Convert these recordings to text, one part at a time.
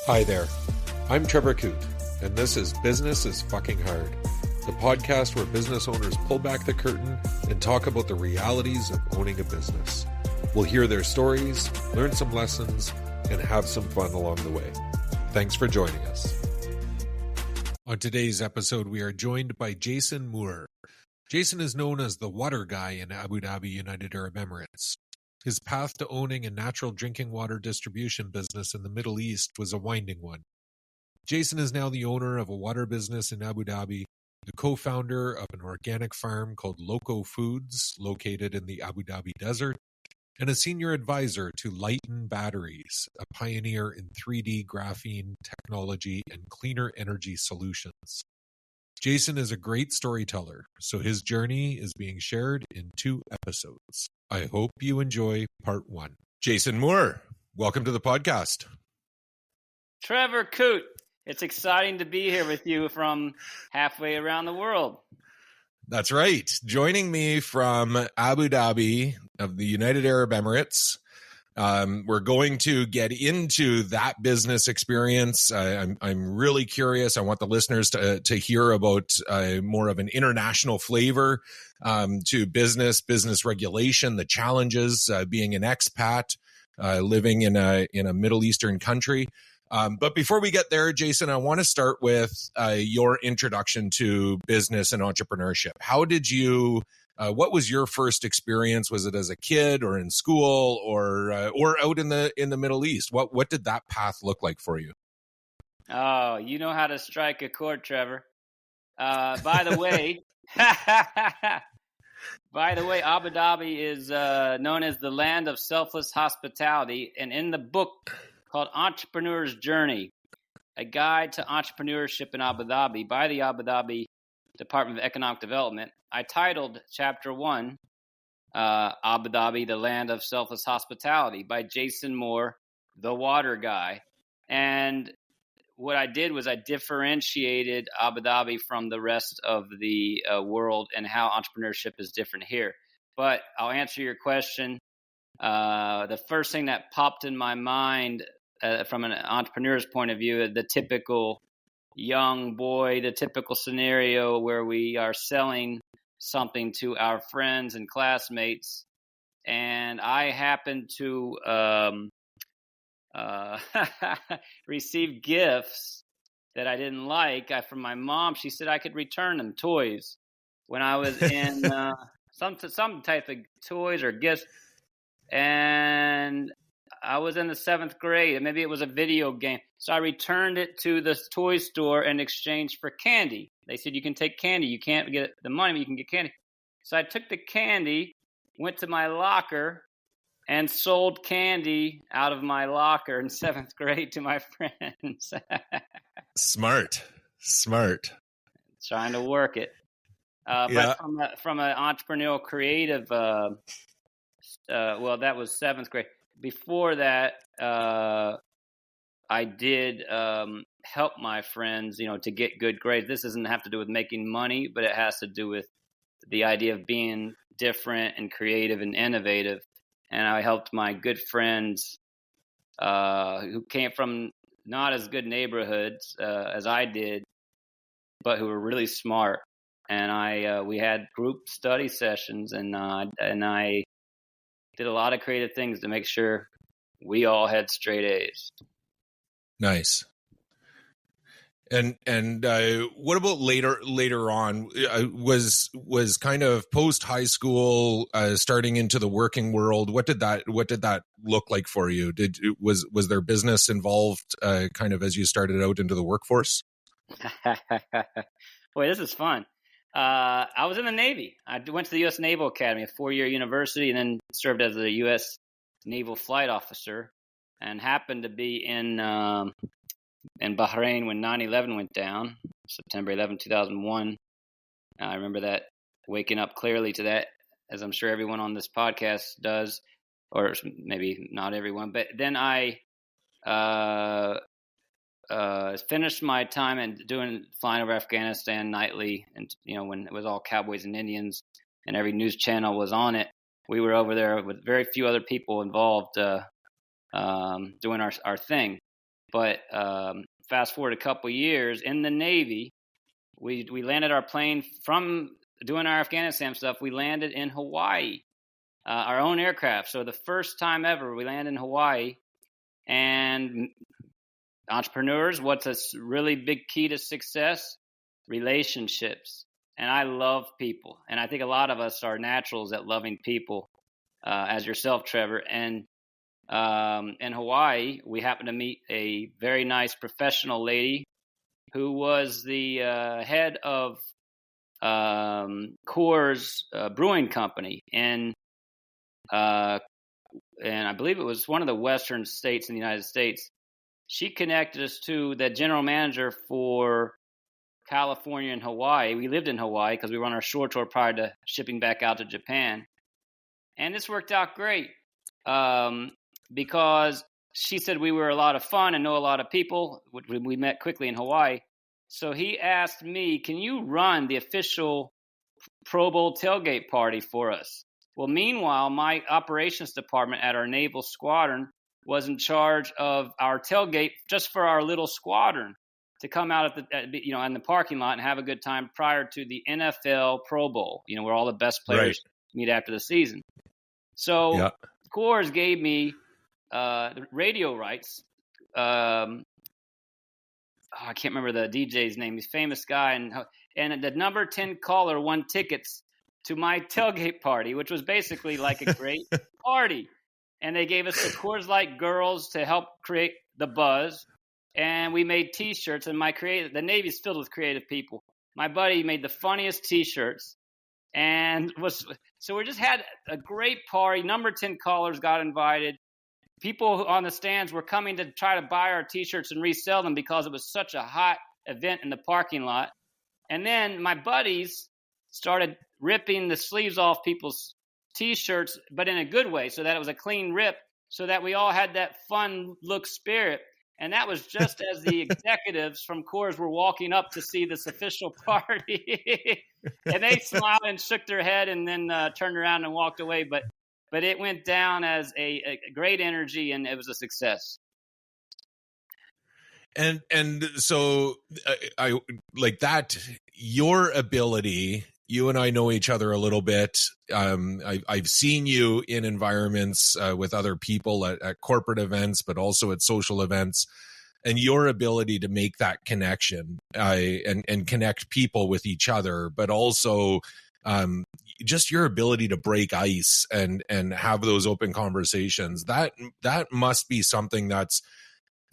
Hi there, I'm Trevor Coote, and this is Business is Fucking Hard, the podcast where business owners pull back the curtain and talk about the realities of owning a business. We'll hear their stories, learn some lessons, and have some fun along the way. Thanks for joining us. On today's episode, we are joined by Jason Moore. Jason is known as the water guy in Abu Dhabi, United Arab Emirates. His path to owning a natural drinking water distribution business in the Middle East was a winding one. Jason is now the owner of a water business in Abu Dhabi, the co-founder of an organic farm called Loco Foods, located in the Abu Dhabi desert, and a senior advisor to Lighten Batteries, a pioneer in 3D graphene technology and cleaner energy solutions. Jason is a great storyteller, so his journey is being shared in 2 episodes. I hope you enjoy part 1. Jason Moore, welcome to the podcast. Trevor Coote, it's exciting to be here with you from halfway around the world. That's right. Joining me from Abu Dhabi of the United Arab Emirates. We're going to get into that business experience. I'm really curious. I want the listeners to hear about more of an international flavor to business regulation, the challenges being an expat, living in a Middle Eastern country. But before we get there, Jason, I want to start with your introduction to business and entrepreneurship. How did you? What was your first experience? Was it as a kid, or in school, or out in the Middle East? What did that path look like for you? Oh, you know how to strike a chord, Trevor. By the way, Abu Dhabi is known as the land of selfless hospitality, and in the book called Entrepreneur's Journey, a guide to entrepreneurship in Abu Dhabi by the Abu Dhabi Department of Economic Development, I titled Chapter 1, Abu Dhabi, the Land of Selfless Hospitality by Jason Moore, the water guy. And what I did was I differentiated Abu Dhabi from the rest of the world and how entrepreneurship is different here. But I'll answer your question. The first thing that popped in my mind from an entrepreneur's point of view, the typical young boy, the typical scenario where we are selling something to our friends and classmates, and I happened to receive gifts that I didn't like from my mom. She said I could return them, toys, when I was in some type of toys or gifts, and I was in the 7th grade, and maybe it was a video game. So I returned it to the toy store in exchange for candy. They said, you can take candy. You can't get the money, but you can get candy. So I took the candy, went to my locker, and sold candy out of my locker in 7th grade to my friends. Smart. Trying to work it. Yeah. But from an entrepreneurial creative, well, that was 7th grade. Before that, I did help my friends, to get good grades. This doesn't have to do with making money, but it has to do with the idea of being different and creative and innovative. And I helped my good friends who came from not as good neighborhoods as I did, but who were really smart. And we had group study sessions, and I did a lot of creative things to make sure we all had straight A's. Nice. And what about later on? Was kind of post high school, starting into the working world. What did that look like for you? Was there business involved, kind of as you started out into the workforce? Boy, this is fun. I was in the Navy. I went to the U.S. Naval Academy, a 4-year university, and then served as a U.S. Naval Flight Officer, and happened to be in Bahrain when 9/11 went down, September 11, 2001. I remember that, waking up clearly to that, as I'm sure everyone on this podcast does, or maybe not everyone. But then I finished my time and flying over Afghanistan nightly, and when it was all cowboys and Indians, and every news channel was on it. We were over there with very few other people involved, doing our thing. But fast forward a couple years in the Navy, we landed our plane from doing our Afghanistan stuff. We landed in Hawaii, our own aircraft. So the first time ever we landed in Hawaii. And entrepreneurs, what's a really big key to success? Relationships. And I love people. And I think a lot of us are naturals at loving people, as yourself, Trevor. And in Hawaii, we happened to meet a very nice professional lady who was the head of Coors Brewing Company and I believe it was one of the western states in the United States. She connected us to the general manager for California and Hawaii. We lived in Hawaii because we were on our shore tour prior to shipping back out to Japan. And this worked out great because she said we were a lot of fun and know a lot of people. We met quickly in Hawaii. So he asked me, can you run the official Pro Bowl tailgate party for us? Well, meanwhile, my operations department at our naval squadron was in charge of our tailgate just for our little squadron to come out in the parking lot and have a good time prior to the NFL Pro Bowl, where all the best players meet after the season. So Coors gave me the radio rights. I can't remember the DJ's name. He's a famous guy. And the number 10 caller won tickets to my tailgate party, which was basically like a great party. And they gave us the Coors Light girls to help create the buzz. And we made T-shirts. And the Navy's filled with creative people. My buddy made the funniest T-shirts. So we just had a great party. Number 10 callers got invited. People on the stands were coming to try to buy our T-shirts and resell them because it was such a hot event in the parking lot. And then my buddies started ripping the sleeves off people's T-shirts, but in a good way, so that it was a clean rip, so that we all had that fun look spirit. And that was just as the executives from Coors were walking up to see this official party. And they smiled and shook their head and then turned around and walked away. But it went down as a great energy, and it was a success. And so I like that, your ability. You and I know each other a little bit. I've seen you in environments with other people at corporate events, but also at social events. And your ability to make that connection and connect people with each other, but also just your ability to break ice and have those open conversations. That must be something that's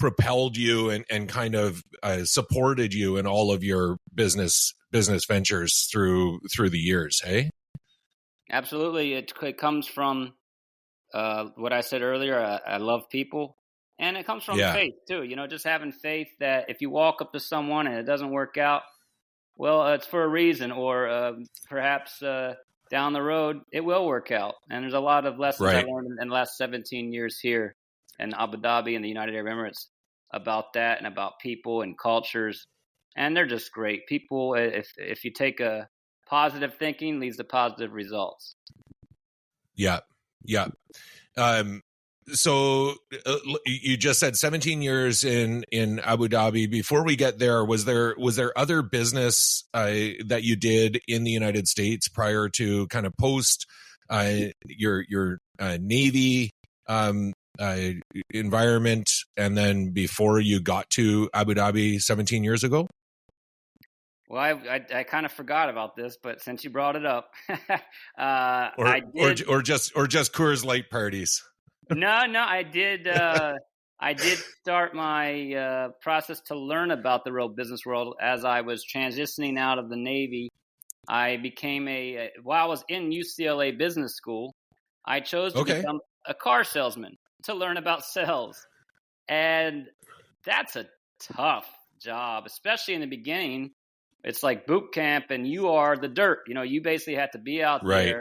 propelled you and kind of supported you in all of your business ventures through the years. Hey, absolutely. It comes from what I said earlier. I love people, and it comes from faith too. Just having faith that if you walk up to someone and it doesn't work out, well, it's for a reason, or perhaps down the road it will work out. And there's a lot of lessons I learned in the last 17 years here in Abu Dhabi and the United Arab Emirates about that and about people and cultures. And they're just great people. If you take a positive thinking, leads to positive results. Yeah. So you just said 17 years in Abu Dhabi. Before we get there, was there other business that you did in the United States prior to kind of post your Navy environment, and then before you got to Abu Dhabi 17 years ago? Well, I kind of forgot about this, but since you brought it up, or just Coors Light parties. No, I did. I did start my process to learn about the real business world as I was transitioning out of the Navy. I became while I was in UCLA Business School, I chose to become a car salesman to learn about sales, and that's a tough job, especially in the beginning. It's like boot camp, and you are the dirt. You basically have to be out there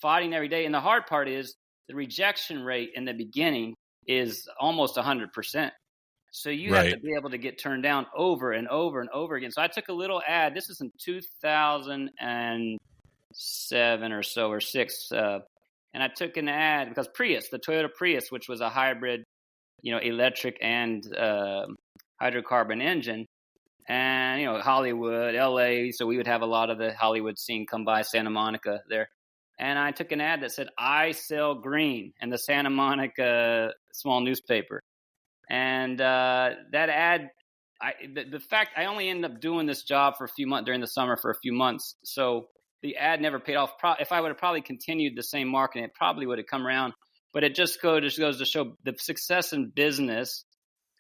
fighting every day. And the hard part is the rejection rate in the beginning is almost 100%. So you have to be able to get turned down over and over and over again. So I took a little ad. This is in 2007 or so, or 6. And I took an ad because the Toyota Prius, which was a hybrid electric and hydrocarbon engine. And, Hollywood, LA. So we would have a lot of the Hollywood scene come by Santa Monica there. And I took an ad that said, "I sell green," in the Santa Monica small newspaper. And that ad, the fact I only ended up doing this job for a few months during the summer for a few months. So the ad never paid off. If I would have probably continued the same marketing, it probably would have come around. But it just goes to show the success in business,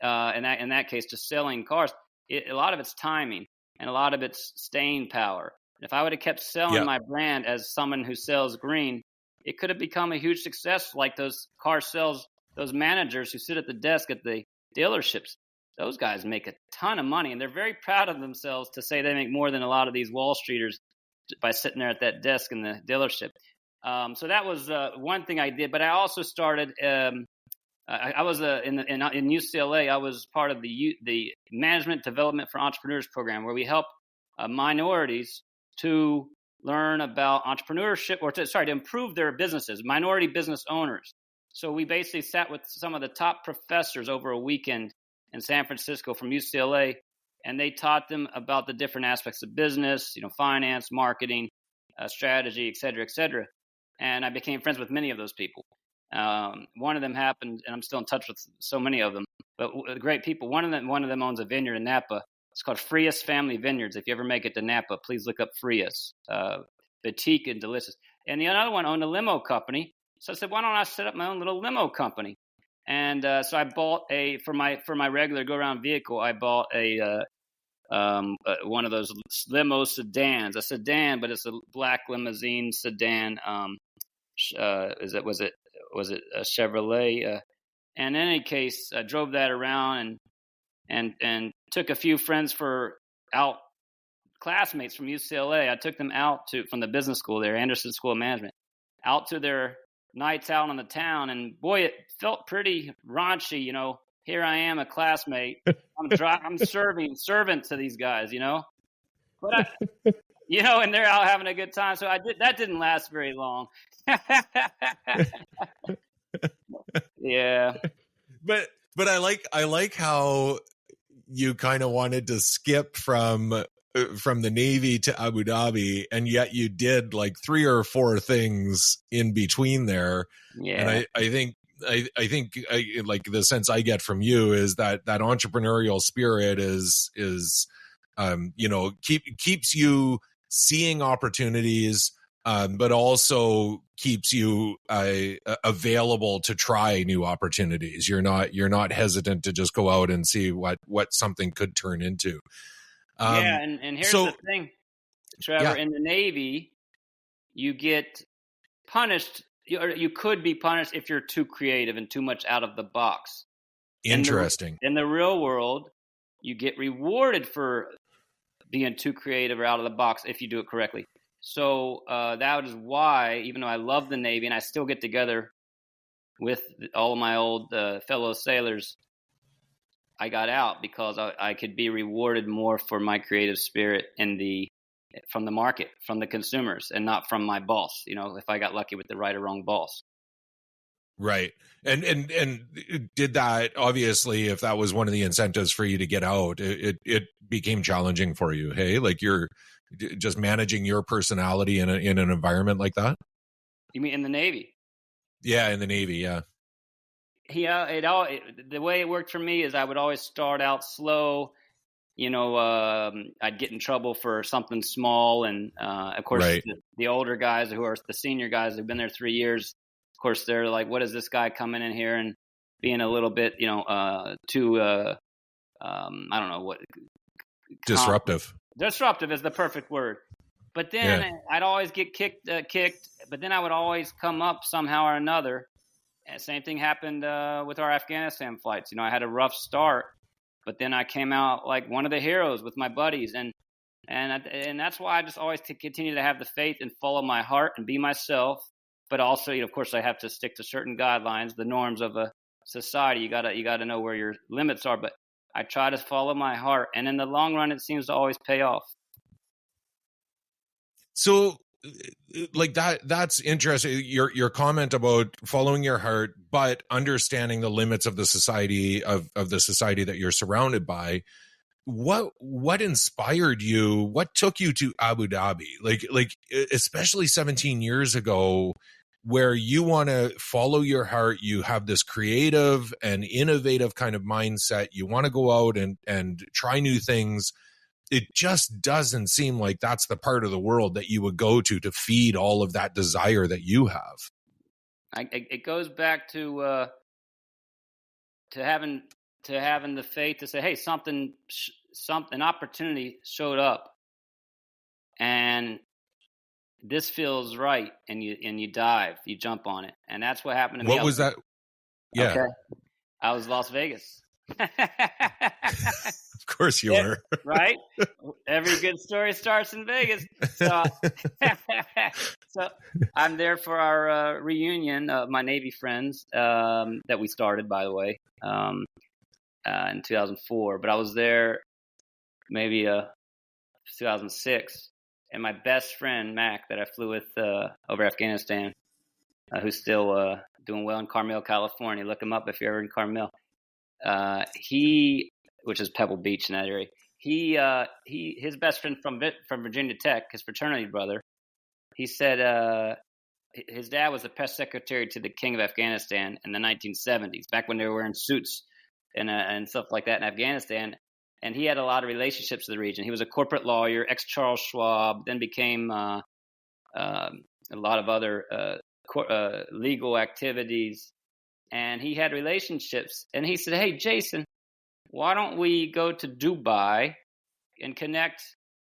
in that case, just selling cars. A lot of it's timing, and a lot of it's staying power. If I would have kept selling my brand as someone who sells green, it could have become a huge success, like those car sales, those managers who sit at the desk at the dealerships. Those guys make a ton of money, and they're very proud of themselves to say they make more than a lot of these Wall Streeters by sitting there at that desk in the dealership. So that was one thing I did. But I also started I was in UCLA. I was part of the Management Development for Entrepreneurs program, where we help minorities to learn about entrepreneurship, to improve their businesses, minority business owners. So we basically sat with some of the top professors over a weekend in San Francisco from UCLA, and they taught them about the different aspects of business, finance, marketing, strategy, et cetera, et cetera. And I became friends with many of those people. One of them happened, and I'm still in touch with so many of them, but great people. One of them owns a vineyard in Napa. It's called Frias Family Vineyards. If you ever make it to Napa, please look up Frias. Boutique and delicious. And the other one owned a limo company. So I said, why don't I set up my own little limo company? And so I bought for my regular go around vehicle. I bought one of those limo sedans, a sedan, but it's a black limousine sedan. Was it a Chevrolet? And in any case, I drove that around and took a few friends classmates from UCLA. I took them out from the business school there, Anderson School of Management, out to their nights out on the town. And boy, it felt pretty raunchy. Here I am, a classmate. I'm servant to these guys, but and they're out having a good time. So that didn't last very long. Yeah. But I like how you kind of wanted to skip from the Navy to Abu Dhabi, and yet you did like 3 or 4 things in between there. Yeah. And I think like the sense I get from you is that entrepreneurial spirit is keeps you seeing opportunities, but also keeps you available to try new opportunities. You're not hesitant to just go out and see what something could turn into. And here's the thing, Trevor. In the Navy, you get punished. You could be punished if you're too creative and too much out of the box. Interesting. In the real world, you get rewarded for being too creative or out of the box if you do it correctly. So that is why, even though I love the Navy and I still get together with all of my old fellow sailors, I got out because I could be rewarded more for my creative spirit from the market, from the consumers, and not from my boss. If I got lucky with the right or wrong boss. Right. And did that, obviously, if that was one of the incentives for you to get out, it became challenging for you. Hey, like you're just managing your personality in an environment like that? You mean in the Navy? Yeah, in the Navy, yeah. Yeah, the way it worked for me is I would always start out slow. I'd get in trouble for something small, and of course, right. the older guys who are the senior guys who've been there 3 years, of course, they're like, "What is this guy coming in here and being a little bit, too I don't know what disruptive." Disruptive is the perfect word. But then I'd always get kicked, but then I would always come up somehow or another. And same thing happened with our Afghanistan flights. I had a rough start, but then I came out like one of the heroes with my buddies. And that's why I just always continue to have the faith and follow my heart and be myself. But also, of course, I have to stick to certain guidelines, the norms of a society. You gotta know where your limits are. But I try to follow my heart, and in the long run, it seems to always pay off. So like that's interesting. Your comment about following your heart, but understanding the limits of the society of the society that you're surrounded by. What inspired you? What took you to Abu Dhabi? Like especially 17 years ago, where you want to follow your heart, you have this creative and innovative kind of mindset. You want to go out and try new things. It just doesn't seem like that's the part of the world that you would go to feed all of that desire that you have. It goes back to having the faith to say, hey, an opportunity showed up, and this feels right, and you jump on it, and that's what happened to me. What was that? Yeah, okay. I was Las Vegas. Of course you were. Right? Every good story starts in Vegas. So, so I'm there for our reunion of my Navy friends that we started, by the way, in 2004. But I was there maybe 2006. And my best friend, Mac, that I flew with over Afghanistan, who's still doing well in Carmel, California. Look him up if you're ever in Carmel. Which is Pebble Beach in that area. His best friend from Virginia Tech, his fraternity brother, he said his dad was the press secretary to the King of Afghanistan in the 1970s, back when they were wearing suits and stuff like that in Afghanistan. And he had a lot of relationships in the region. He was a corporate lawyer, ex-Charles Schwab, then became a lot of other legal activities. And he had relationships. And he said, hey, Jason, why don't we go to Dubai and connect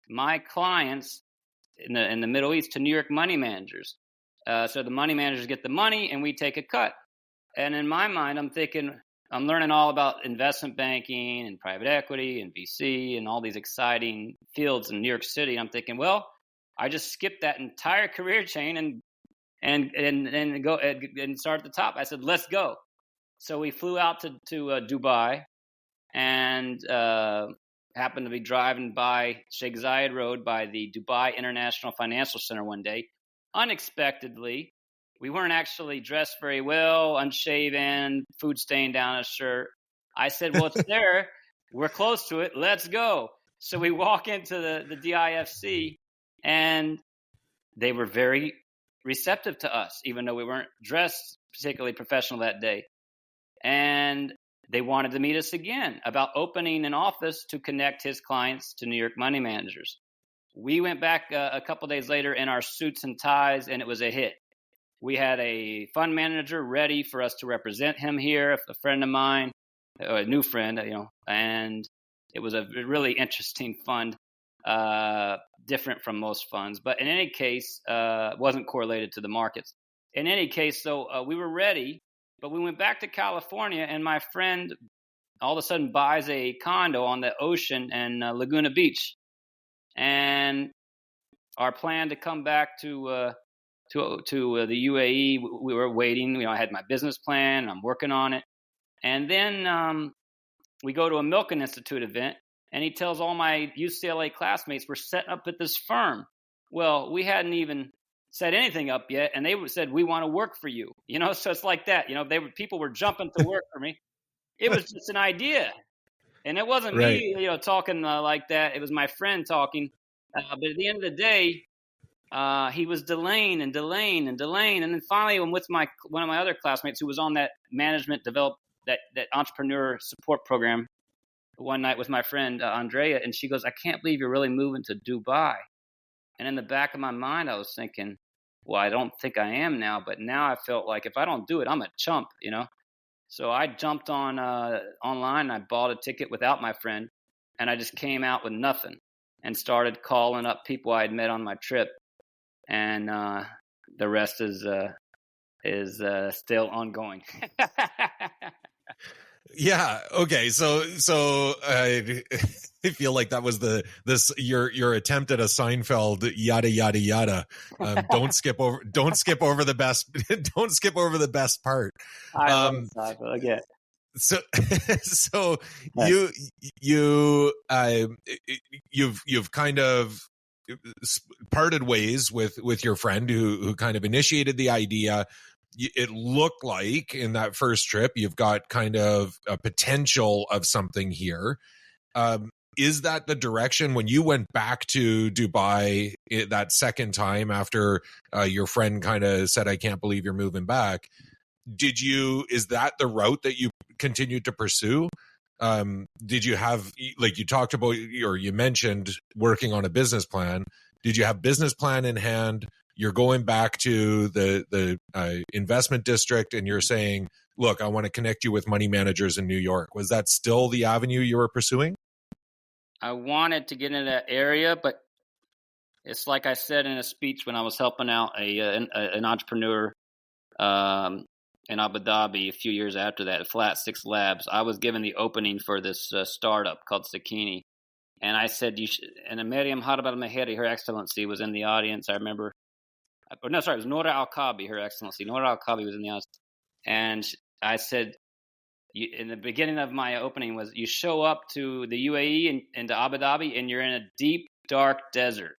my clients in the Middle East to New York money managers? So the money managers get the money and we take a cut. And in my mind, I'm thinking, I'm learning all about investment banking and private equity and VC and all these exciting fields in New York City. And I'm thinking, well, I just skipped that entire career chain and go and start at the top. I said, let's go. So we flew out to Dubai and happened to be driving by Sheikh Zayed Road by the Dubai International Financial Center one day. Unexpectedly, we weren't actually dressed very well, unshaven, food stain down a shirt. I said, well, it's there. We're close to it. Let's go. So we walk into the DIFC, and they were very receptive to us, even though we weren't dressed particularly professional that day. And they wanted to meet us again about opening an office to connect his clients to New York money managers. We went back a couple of days later in our suits and ties, and it was a hit. We had a fund manager ready for us to represent him here, a friend of mine, a new friend, and it was a really interesting fund, different from most funds. But in any case, wasn't correlated to the markets. In any case, so we were ready, but we went back to California, and my friend all of a sudden buys a condo on the ocean in Laguna Beach. And our plan to come back to the UAE, we were waiting. I had my business plan, and I'm working on it. And then we go to a Milken Institute event, and he tells all my UCLA classmates we're setting up at this firm. Well, we hadn't even set anything up yet, and they said, we want to work for you. So it's like that. People were jumping to work for me. It was just an idea. And it wasn't me, talking like that. It was my friend talking. But at the end of the day, he was delaying. And then finally, I'm with one of my other classmates who was on that management developed that entrepreneur support program one night with my friend Andrea. And she goes, I can't believe you're really moving to Dubai. And in the back of my mind, I was thinking, well, I don't think I am now. But now I felt like if I don't do it, I'm a chump, So I jumped on online. I bought a ticket without my friend. And I just came out with nothing and started calling up people I had met on my trip. And the rest is still ongoing. Yeah. Okay. So I feel like that was your attempt at a Seinfeld yada yada yada. Don't skip over the best. Don't skip over the best part. I love Seinfeld. Okay. So you've kind of parted ways with your friend who kind of initiated the idea. It looked like in that first trip, you've got kind of a potential of something here. Is that the direction when you went back to Dubai that second time after your friend kind of said, I can't believe you're moving back? Is that the route that you continued to pursue? Did you have, like you talked about, or you mentioned working on a business plan? Did you have business plan in hand? You're going back to the investment district and you're saying, look, I want to connect you with money managers in New York. Was that still the avenue you were pursuing? I wanted to get into that area, but it's like I said in a speech when I was helping out an entrepreneur in Abu Dhabi a few years after that, Flat 6 Labs. I was given the opening for this startup called Sakini. And I said, and Miriam Harab al-Mahiri, Her Excellency, was in the audience. I remember. It was Nora Al-Kabi, Her Excellency. Nora Al-Kabi was in the audience. And I said, in the beginning of my opening was, you show up to the UAE and to Abu Dhabi, and you're in a deep, dark desert.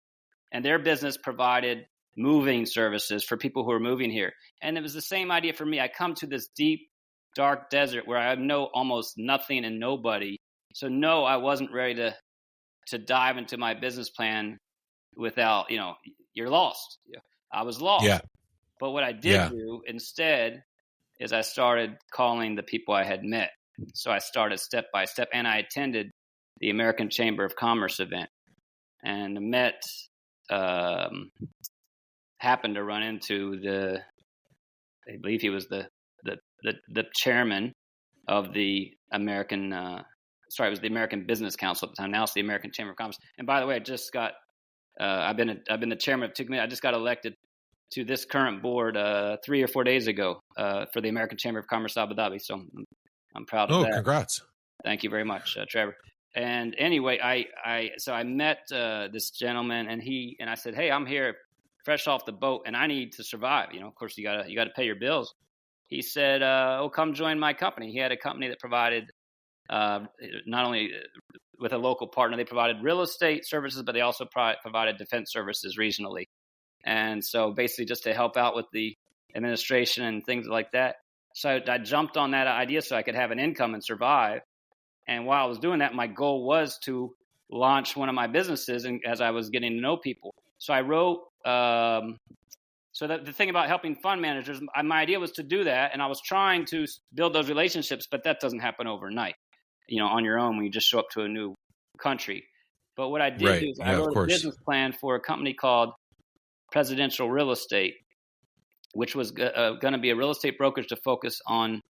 And their business provided moving services for people who are moving here. And it was the same idea for me. I come to this deep, dark desert where I know almost nothing and nobody. So no, I wasn't ready to dive into my business plan without, you're lost. I was lost. Yeah. But what I did do instead is I started calling the people I had met. So I started step by step, and I attended the American Chamber of Commerce event and met, happened to run into I believe he was the chairman of the American, it was the American Business Council at the time. Now it's the American Chamber of Commerce. And by the way, I just got, I've been the chairman of 2 committees. I just got elected to this current board 3 or 4 days ago for the American Chamber of Commerce Abu Dhabi. So I'm proud of that. Oh, congrats. Thank you very much, Trevor. And anyway, I met this gentleman, and I said, hey, I'm here fresh off the boat and I need to survive. Of course you gotta pay your bills. He said, come join my company. He had a company that provided not only with a local partner, they provided real estate services, but they also provided defense services regionally. And so basically just to help out with the administration and things like that. So I jumped on that idea so I could have an income and survive. And while I was doing that, my goal was to launch one of my businesses, and as I was getting to know people. So I wrote, so the thing about helping fund managers, my idea was to do that. And I was trying to build those relationships, but that doesn't happen overnight, on your own when you just show up to a new country. But what I did is I wrote a business plan for a company called Presidential Real Estate, which was going to be a real estate brokerage to focus on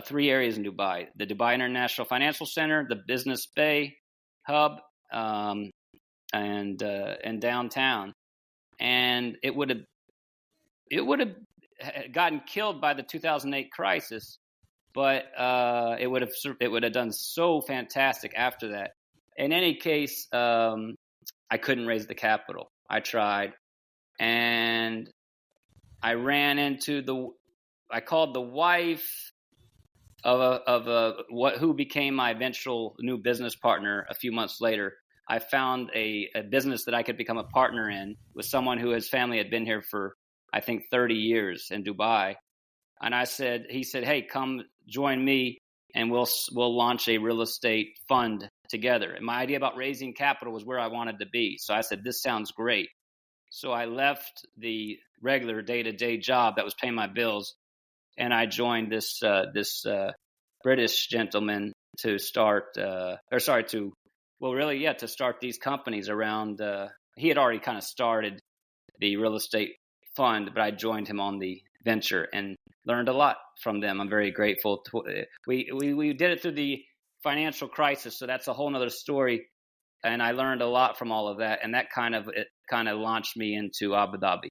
3 areas in Dubai: the Dubai International Financial Center, the Business Bay Hub, and downtown. And it would have gotten killed by the 2008 crisis, but it would have done so fantastic after that. In any case, I couldn't raise the capital. I tried. And I ran into I called the wife who became my eventual new business partner a few months later. I found a business that I could become a partner in with someone whose family had been here for, I think, 30 years in Dubai. And he said, hey, come join me and we'll launch a real estate fund together. And my idea about raising capital was where I wanted to be. So I said, this sounds great. So I left the regular day-to-day job that was paying my bills, and I joined this British gentleman to start, to start these companies around. He had already kind of started the real estate fund, but I joined him on the venture and learned a lot from them. I'm very grateful. We did it through the financial crisis, so that's a whole nother story. And I learned a lot from all of that, and that kind of launched me into Abu Dhabi.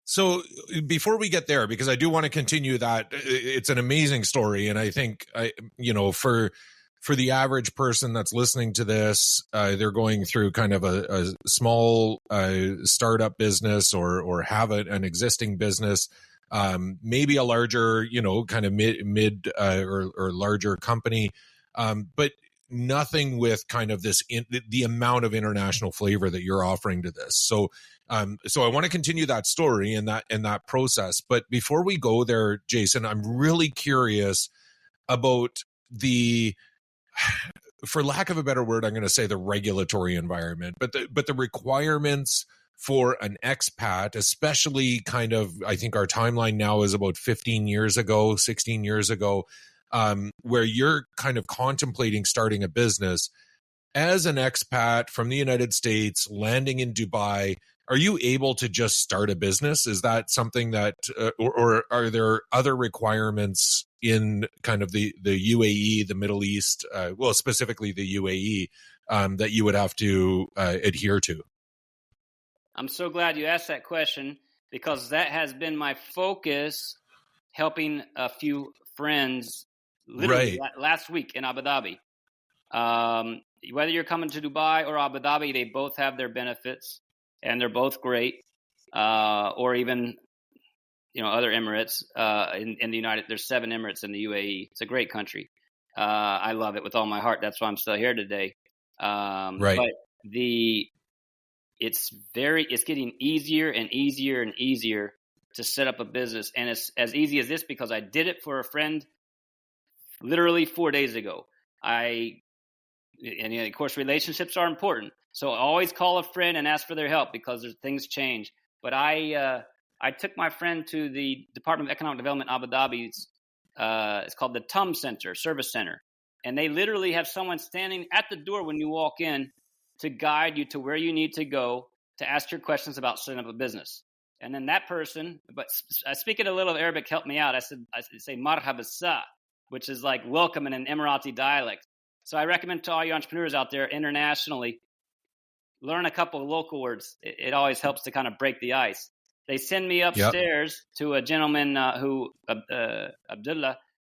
So before we get there, because I do want to continue that, it's an amazing story, and I think for the average person that's listening to this, they're going through kind of a small startup business or have an existing business, maybe a larger, kind of mid or larger company, but nothing with kind of the amount of international flavor that you're offering to this. So I want to continue that story and that process. But before we go there, Jason, I'm really curious about for lack of a better word, I'm going to say the regulatory environment, but the requirements for an expat, especially kind of, I think our timeline now is about 16 years ago, where you're kind of contemplating starting a business as an expat from the United States, landing in Dubai. Are you able to just start a business? Is that something that, or are there other requirements in kind of the UAE, the Middle East, well, specifically the UAE, that you would have to adhere to? I'm so glad you asked that question, because that has been my focus, helping a few friends literally last week in Abu Dhabi. Whether you're coming to Dubai or Abu Dhabi, they both have their benefits, and they're both great. Or even, other Emirates in the United. There's 7 Emirates in the UAE. It's a great country. I love it with all my heart. That's why I'm still here today. But it's getting easier and easier and easier to set up a business, and it's as easy as this because I did it for a friend literally 4 days ago. And of course, relationships are important. So always call a friend and ask for their help, because things change. But I took my friend to the Department of Economic Development, Abu Dhabi's. It's called the TUM Center, Service Center. And they literally have someone standing at the door when you walk in to guide you to where you need to go to ask your questions about setting up a business. And then that person, but speaking a little Arabic, helped me out. I say marhaba sa, which is like welcome in an Emirati dialect. So I recommend to all you entrepreneurs out there internationally, learn a couple of local words. It always helps to kind of break the ice. They send me upstairs to a gentleman Abdullah,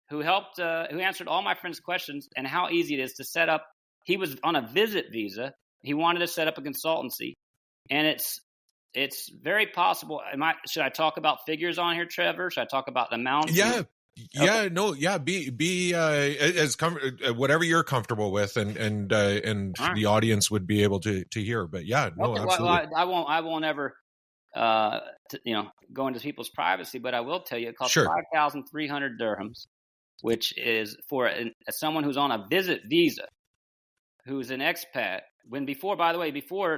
who answered all my friends' questions and how easy it is to set up. He was on a visit visa. He wanted to set up a consultancy, and it's very possible. Should I talk about figures on here, Trevor? Should I talk about the amounts? Yeah. Yeah, Okay. no, yeah. Be as whatever you're comfortable with, and right. The audience would be able to hear. But yeah, no, okay, absolutely. Well, I won't ever, go into people's privacy. But I will tell you, it costs 5,300 dirhams, which is for someone who's on a visit visa, who's an expat. Before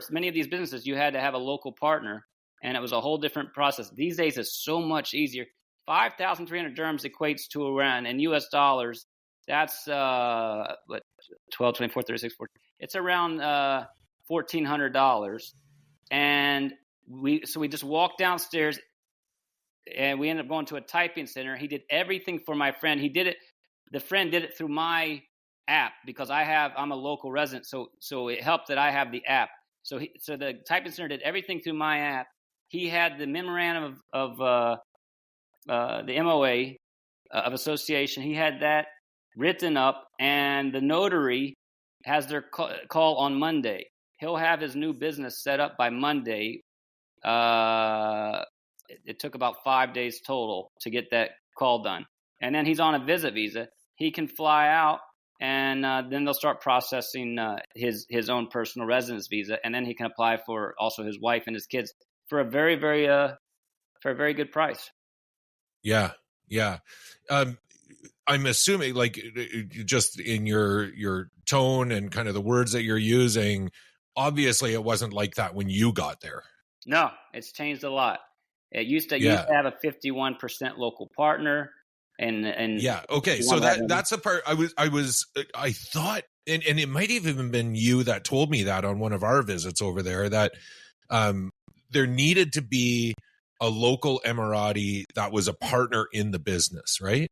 many of these businesses, you had to have a local partner, and it was a whole different process. These days, it's so much easier. 5,300 dirhams equates to around, in US dollars, that's 12, 24, 36, 40. It's around $1,400. And we just walked downstairs, and we ended up going to a typing center. He did everything for my friend. The friend did it through my app, because I'm a local resident. So it helped that I have the app. So the typing center did everything through my app. He had the memorandum of the MOA of association. He had that written up, and the notary has their call on Monday. He'll have his new business set up by Monday. It took about 5 days total to get that call done. And then he's on a visit visa. He can fly out, and then they'll start processing his own personal residence visa, and then he can apply for also his wife and his kids for a very, very for a very good price. Yeah. I'm assuming, like, just in your tone and kind of the words that you're using, obviously it wasn't like that when you got there. No, it's changed a lot. It used to have a 51% local partner, and yeah. Okay, so that's the part I thought, and it might have even been you that told me that on one of our visits over there, that there needed to be a local Emirati that was a partner in the business, right?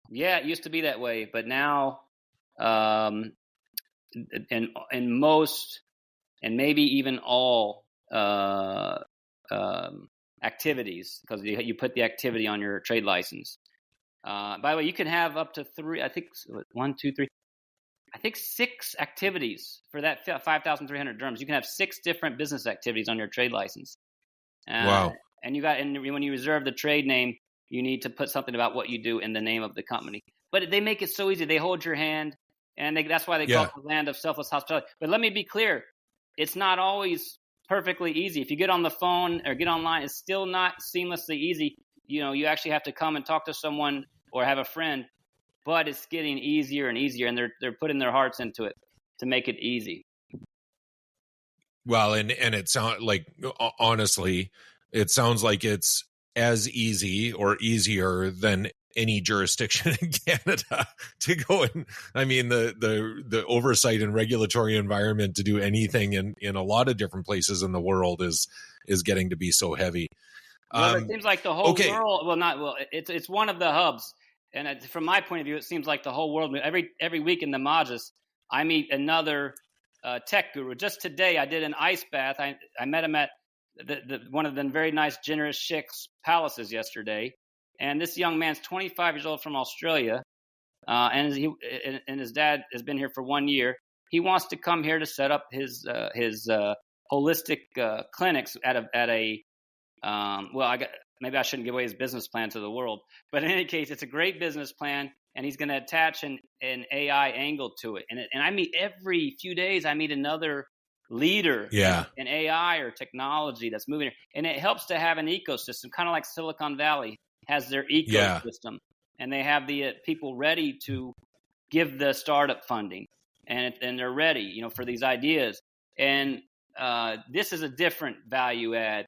Yeah, it used to be that way, but now, in most, and maybe even all activities, because you put the activity on your trade license. By the way, you can have up to 6 activities for that 5,300 dirhams. You can have 6 different business activities on your trade license. Wow. And when you reserve the trade name, you need to put something about what you do in the name of the company. But they make it so easy. They hold your hand. And that's why they call it the land of selfless hospitality. But let me be clear. It's not always perfectly easy. If you get on the phone or get online, it's still not seamlessly easy. You actually have to come and talk to someone or have a friend, but it's getting easier and easier, and they're putting their hearts into it to make it easy. Well, and it sounds like, honestly, it sounds like it's as easy or easier than any jurisdiction in Canada to go in. I mean, the oversight and regulatory environment to do anything in a lot of different places in the world is getting to be so heavy. Well, it seems like the whole world. It's one of the hubs, and from my point of view, it seems like the whole world. Every week in the Majlis, I meet another tech guru. Just today, I did an ice bath. I met him at one of the very nice, generous sheikh's palaces yesterday, and this young man's 25 years old from Australia, and his dad has been here for 1 year. He wants to come here to set up his holistic clinics at a maybe I shouldn't give away his business plan to the world, but in any case, it's a great business plan, and he's going to attach an AI angle to it. And I meet every few days, I meet another leader in AI or technology that's moving here. And it helps to have an ecosystem, kind of like Silicon Valley has their ecosystem, and they have the people ready to give the startup funding, and they're ready, for these ideas. And this is a different value add.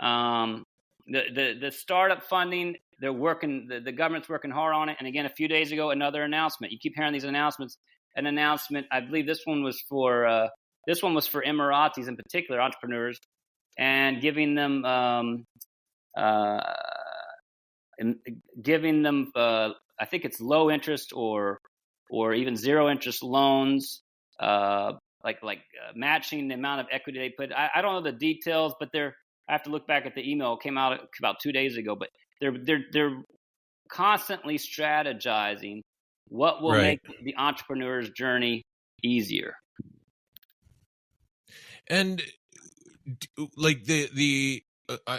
The startup funding, they're working. The government's working hard on it. And again, a few days ago, another announcement. You keep hearing these announcements. An announcement. I believe this one was for Emiratis in particular, entrepreneurs, and giving them I think it's low interest or even zero interest loans. Like matching the amount of equity they put. I don't know the details, but I have to look back at the email. It came out about 2 days ago, but they're constantly strategizing what will make the entrepreneur's journey easier. And like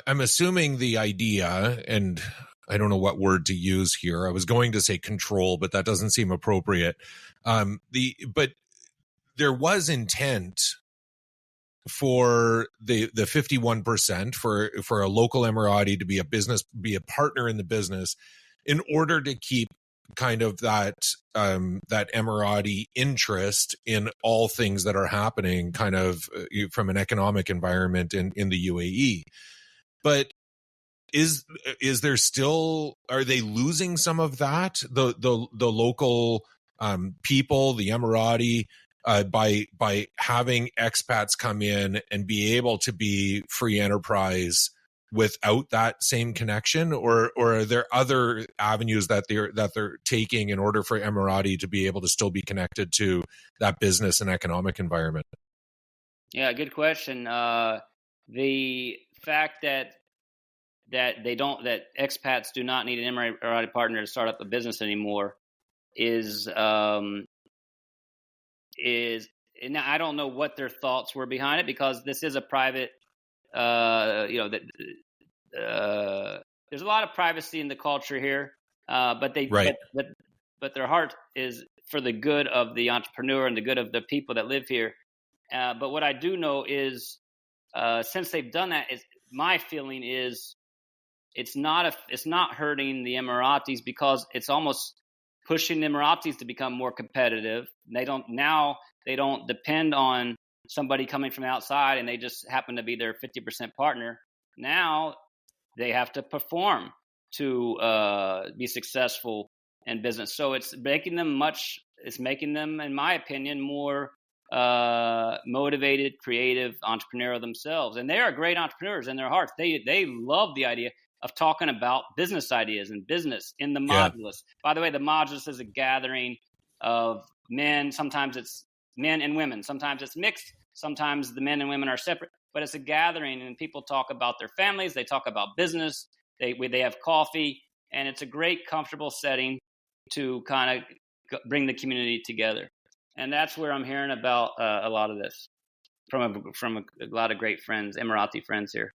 I'm assuming the idea, and I don't know what word to use here. I was going to say control, but that doesn't seem appropriate. But there was intent for the 51% for a local Emirati to be a partner in the business in order to keep kind of that Emirati interest in all things that are happening kind of from an economic environment in the UAE. But is there still, are they losing some of that, the local people, the Emirati, by having expats come in and be able to be free enterprise without that same connection, or are there other avenues that they're taking in order for Emirati to be able to still be connected to that business and economic environment? Yeah, good question. The fact that expats do not need an Emirati partner to start up a business anymore is and I don't know what their thoughts were behind it, because this is a private, there's a lot of privacy in the culture here, but their heart is for the good of the entrepreneur and the good of the people that live here. But what I do know is, since they've done that, my feeling is it's not hurting the Emiratis, because it's almost pushing the Emiratis to become more competitive. They don't depend on somebody coming from outside and they just happen to be their 50% partner. Now they have to perform to be successful in business. So it's making them, in my opinion, more motivated, creative, entrepreneurial themselves. And they are great entrepreneurs in their hearts. They love the idea of talking about business ideas and business in the Majlis. By the way, the Majlis is a gathering of men. Sometimes it's men and women. Sometimes it's mixed. Sometimes the men and women are separate. But it's a gathering, and people talk about their families. They talk about business. They have coffee, and it's a great, comfortable setting to kind of bring the community together. And that's where I'm hearing about a lot of this from a lot of great friends, Emirati friends here.